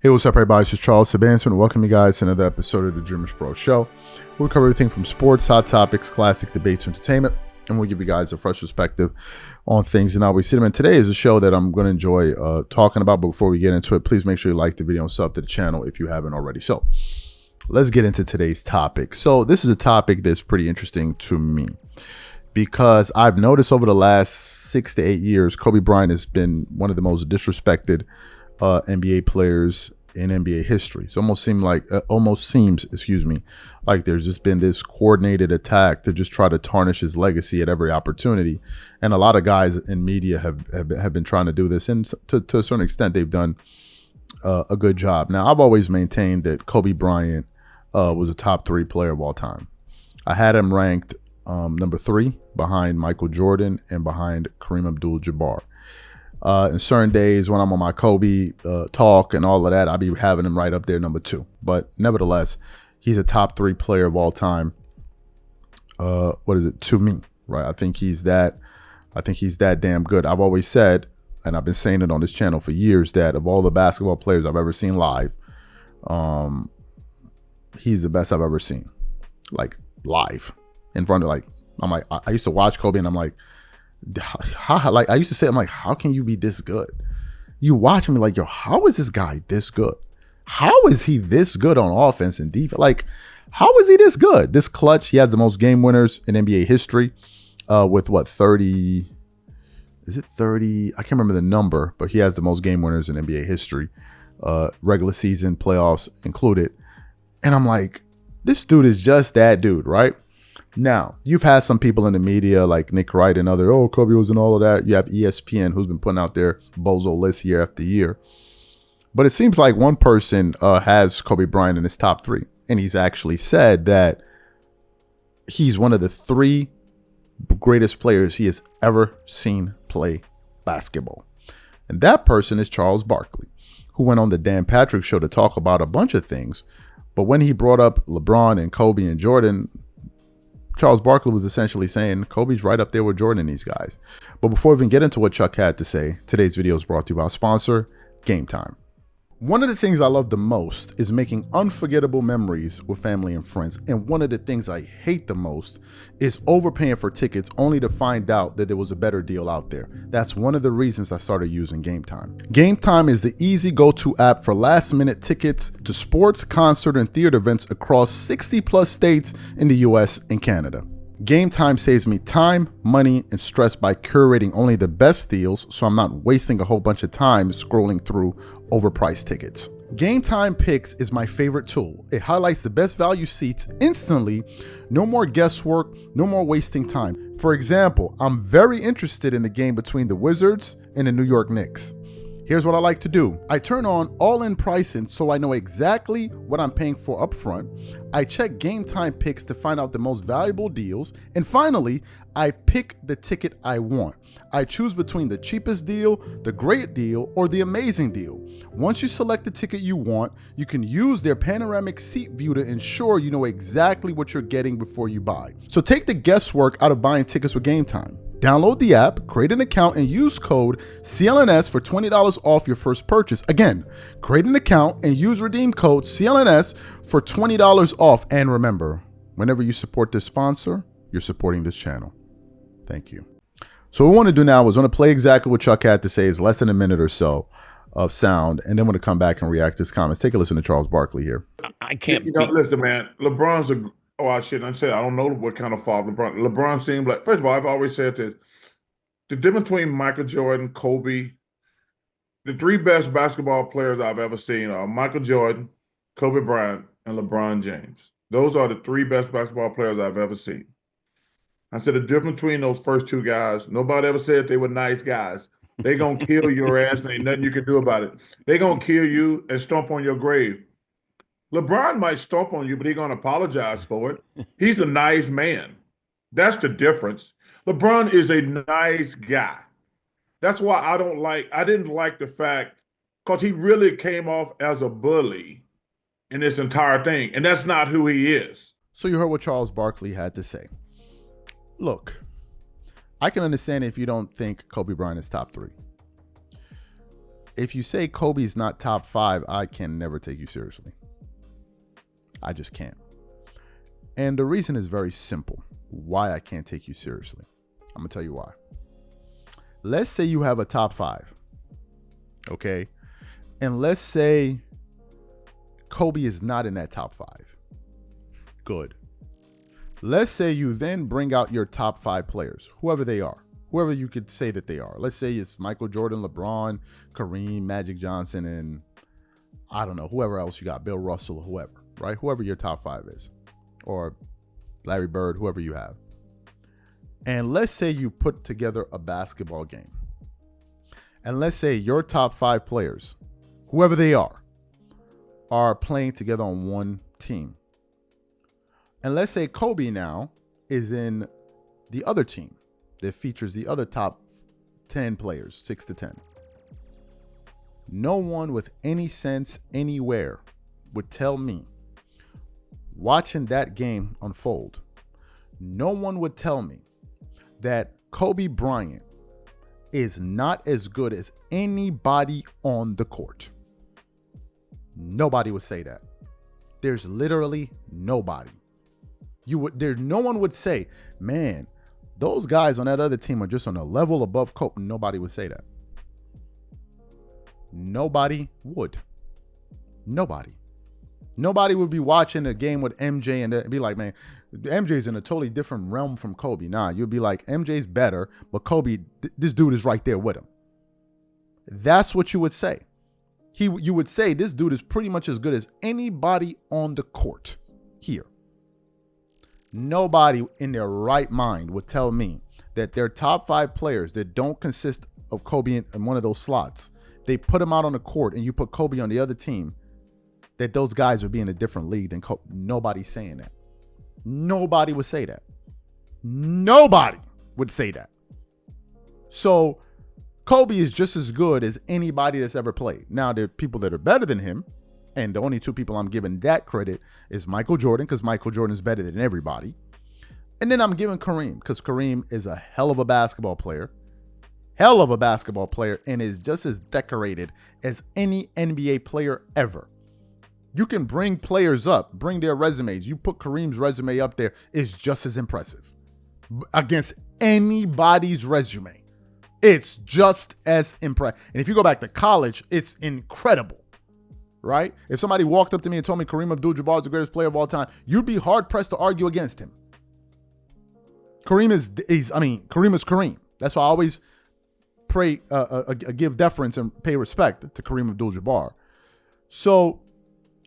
Hey, what's up, everybody? This is Charles Sebastian, and welcome you guys to another episode of the DREAMERSPRO show. We'll cover everything from sports, hot topics, classic debates, entertainment, and we'll give you guys a fresh perspective on things and how we see them. And today is a show that I'm going to enjoy talking about. But before we get into it, please make sure you like the video and sub to the channel if you haven't already. So let's get into today's topic. So this is a topic that's pretty interesting to me because I've noticed over the last 6 to 8 years, Kobe Bryant has been one of the most disrespected NBA players in NBA history. It almost seems, like there's just been this coordinated attack to just try to tarnish his legacy at every opportunity. And a lot of guys in media have been trying to do this, and to a certain extent, they've done a good job. Now, I've always maintained that Kobe Bryant was a top 3 player of all time. I had him ranked number 3 behind Michael Jordan and behind Kareem Abdul-Jabbar. In certain days when I'm on my Kobe talk and all of that, I'll be having him right up there number 2. But nevertheless, he's a top 3 player of all time. To me, right? I think he's that damn good. I've always said, and I've been saying it on this channel for years, that of all the basketball players I've ever seen live, he's the best I've ever seen. Like live in front of, I used to watch Kobe and I'm like, I used to say, I'm like, how can you be this good? You watch me like, yo, how is this guy this good? How is he this good on offense and defense? Like, how is he this good? This clutch. He has the most game winners in NBA history with what, 30? Is it 30? I can't remember the number, but he has the most game winners in NBA history, regular season, playoffs included. And I'm like, this dude is just that dude, right? Now, you've had some people in the media like Nick Wright and other, Kobe was and all of that. You have ESPN, who's been putting out their bozo list year after year. But it seems like one person has Kobe Bryant in his top 3. And he's actually said that he's one of the 3 greatest players he has ever seen play basketball. And that person is Charles Barkley, who went on the Dan Patrick Show to talk about a bunch of things. But when he brought up LeBron and Kobe and Jordan, Charles Barkley was essentially saying Kobe's right up there with Jordan and these guys. But before we even get into what Chuck had to say, today's video is brought to you by our sponsor, Gametime. One of the things I love the most is making unforgettable memories with family and friends. And one of the things I hate the most is overpaying for tickets only to find out that there was a better deal out there. That's one of the reasons I started using Gametime. Gametime is the easy go-to app for last-minute tickets to sports, concert, and theater events across 60+ states in the US and Canada. Gametime saves me time, money, and stress by curating only the best deals, so I'm not wasting a whole bunch of time scrolling through overpriced tickets. Gametime Picks is my favorite tool. It highlights the best value seats instantly. No more guesswork, no more wasting time. For example, I'm very interested in the game between the Wizards and the New York Knicks. Here's what I like to do. I turn on all-in pricing so I know exactly what I'm paying for upfront. I check Gametime Picks to find out the most valuable deals. And finally, I pick the ticket I want. I choose between the cheapest deal, the great deal, or the amazing deal. Once you select the ticket you want, you can use their panoramic seat view to ensure you know exactly what you're getting before you buy. So take the guesswork out of buying tickets with Gametime. Download the app, create an account, and use code CLNS for $20 off your first purchase. Again, create an account and use redeem code CLNS for $20 off. And remember, whenever you support this sponsor, you're supporting this channel. Thank you. So what we want to do now is want to play exactly what Chuck had to say. It's less than a minute or so of sound, and then we're going to come back and react to his comments. Take a listen to Charles Barkley here. I can't. Listen, man. LeBron's a. Oh, I shouldn't say. I don't know what kind of father LeBron seemed like. First of all, I've always said this: the difference between Michael Jordan, Kobe, the 3 best basketball players I've ever seen are Michael Jordan, Kobe Bryant, and LeBron James. Those are the 3 best basketball players I've ever seen. I said the difference between those first 2 guys. Nobody ever said they were nice guys. They gonna kill your ass, and ain't nothing you can do about it. They gonna kill you and stomp on your grave. LeBron might stomp on you, but he's going to apologize for it. He's a nice man. That's the difference. LeBron is a nice guy. That's why I didn't like the fact, because he really came off as a bully in this entire thing, and that's not who he is. So you heard what Charles Barkley had to say. Look, I can understand if you don't think Kobe Bryant is top 3. if you say Kobe's not top 5, I can never take you seriously. I just can't. And the reason is very simple why I can't take you seriously. I'm going to tell you why. Let's say you have a top 5, okay? And let's say Kobe is not in that top 5. Good. Let's say you then bring out your top 5 players, whoever they are, whoever you could say that they are. Let's say it's Michael Jordan, LeBron, Kareem, Magic Johnson, and I don't know, whoever else you got, Bill Russell, whoever, right? Whoever your top 5 is, or Larry Bird, whoever you have. And let's say you put together a basketball game. And let's say your top 5 players, whoever they are playing together on one team. And let's say Kobe now is in the other team that features the other top 10 players, 6 to 10. No one with any sense anywhere would tell me, watching that game unfold, no one would tell me that Kobe Bryant is not as good as anybody on the court. Nobody would say that. There's literally nobody. No one would say, man, those guys on that other team are just on a level above Kobe. Nobody would say that. Nobody would. Nobody would be watching a game with MJ and be like, man, MJ's in a totally different realm from Kobe. Nah, you'd be like, MJ's better, but Kobe, this dude is right there with him. That's what you would say. You would say this dude is pretty much as good as anybody on the court here. Nobody in their right mind would tell me that their top 5 players that don't consist of Kobe in one of those slots, they put him out on the court and you put Kobe on the other team, that those guys would be in a different league than Kobe. Nobody's saying that. Nobody would say that. Nobody would say that. So Kobe is just as good as anybody that's ever played. Now, there are people that are better than him, and the only 2 people I'm giving that credit is Michael Jordan, because Michael Jordan is better than everybody. And then I'm giving Kareem, because Kareem is a hell of a basketball player. And is just as decorated as any NBA player ever. You can bring players up, bring their resumes. You put Kareem's resume up there, it's just as impressive against anybody's resume. It's just as impressive. And if you go back to college, it's incredible, right? If somebody walked up to me and told me Kareem Abdul-Jabbar is the greatest player of all time, you'd be hard pressed to argue against him. Kareem is Kareem. That's why I always give deference and pay respect to Kareem Abdul-Jabbar. So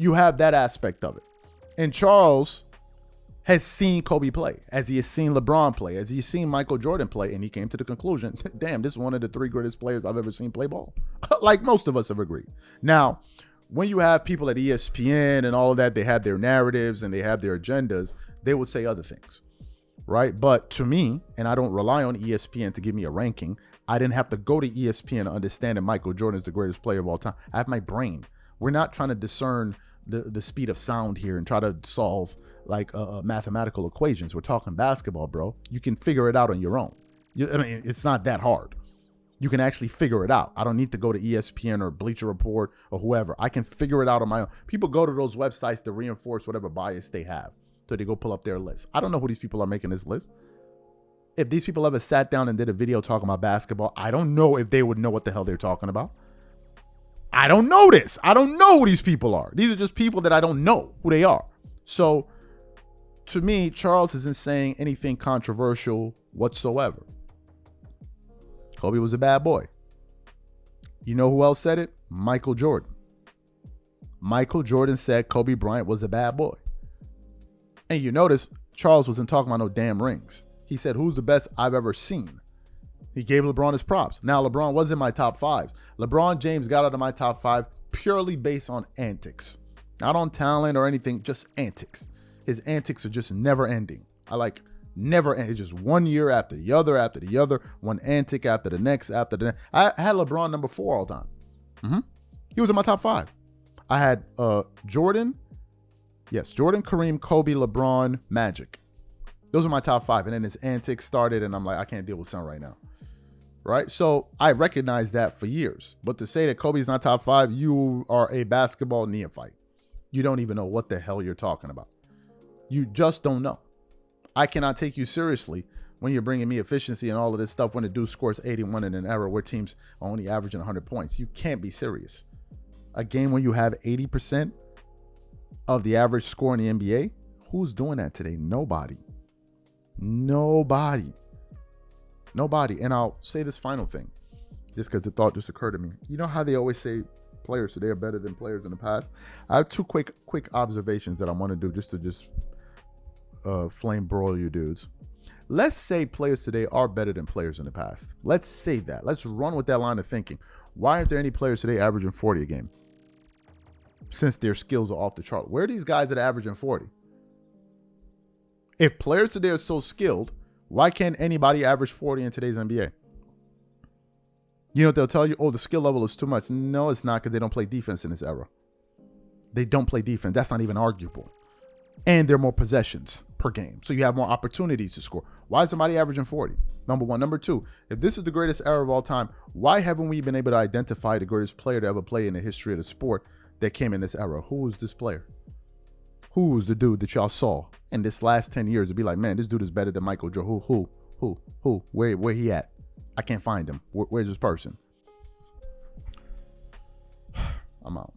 you have that aspect of it. And Charles has seen Kobe play, as he has seen LeBron play, as he's seen Michael Jordan play, and he came to the conclusion, damn, this is one of the 3 greatest players I've ever seen play ball. Like most of us have agreed. Now, when you have people at ESPN and all of that, they have their narratives and they have their agendas, they would say other things, right? But to me, and I don't rely on ESPN to give me a ranking, I didn't have to go to ESPN to understand that Michael Jordan is the greatest player of all time. I have my brain. We're not trying to discern the speed of sound here and try to solve like mathematical equations. We're talking basketball, bro. You can figure it out on your own. It's not that hard. You can actually figure it out. I don't need to go to ESPN or Bleacher Report or whoever. I can figure it out on my own. People go to those websites to reinforce whatever bias they have. So they go pull up their list. I don't know who these people are making this list. If these people ever sat down and did a video talking about basketball, I don't know if they would know what the hell they're talking about. I don't know this. I don't know who these people are. These are just people that I don't know who they are. So to me, Charles isn't saying anything controversial whatsoever. Kobe was a bad boy. You know who else said it? Michael Jordan. Michael Jordan said Kobe Bryant was a bad boy. And you notice Charles wasn't talking about no damn rings. He said, who's the best I've ever seen? He gave LeBron his props. Now, LeBron was in my top 5s. LeBron James got out of my top 5 purely based on antics. Not on talent or anything, just antics. His antics are just never ending. Never ending. It's just one year after the other, one antic after the next, I had LeBron number 4 all the time. He was in my top 5. I had Jordan, Kareem, Kobe, LeBron, Magic. Those are my top 5. And then his antics started, and I'm like, I can't deal with some right now. right? So I recognize that for years. But to say that Kobe's not top 5, you are a basketball neophyte. You don't even know what the hell you're talking about. You just don't know. I cannot take you seriously when you're bringing me efficiency and all of this stuff when a dude scores 81 in an era where teams are only averaging 100 points. You can't be serious. A game when you have 80% of the average score in the NBA, who's doing that today? Nobody. Nobody. And I'll say this final thing, just because the thought just occurred to me. You know how they always say players today are better than players in the past? I have two quick observations that I want to do just to flame broil you dudes. Let's say players today are better than players in the past. Let's say that. Let's run with that line of thinking. Why aren't there any players today averaging 40 a game? Since their skills are off the chart. Where are these guys that are averaging 40? If players today are so skilled, why can't anybody average 40 in today's NBA? You know what they'll tell you? Oh, the skill level is too much. No, it's not, because they don't play defense in this era. They don't play defense. That's not even arguable. And there are more possessions per game. So you have more opportunities to score. Why is somebody averaging 40? Number one. Number two, if this is the greatest era of all time, why haven't we been able to identify the greatest player to ever play in the history of the sport that came in this era? Who was this player? Who was the dude that y'all saw in this last 10 years to be like, man, this dude is better than Michael Jordan? Who? Where he at? I can't find him. Where's this person? I'm out.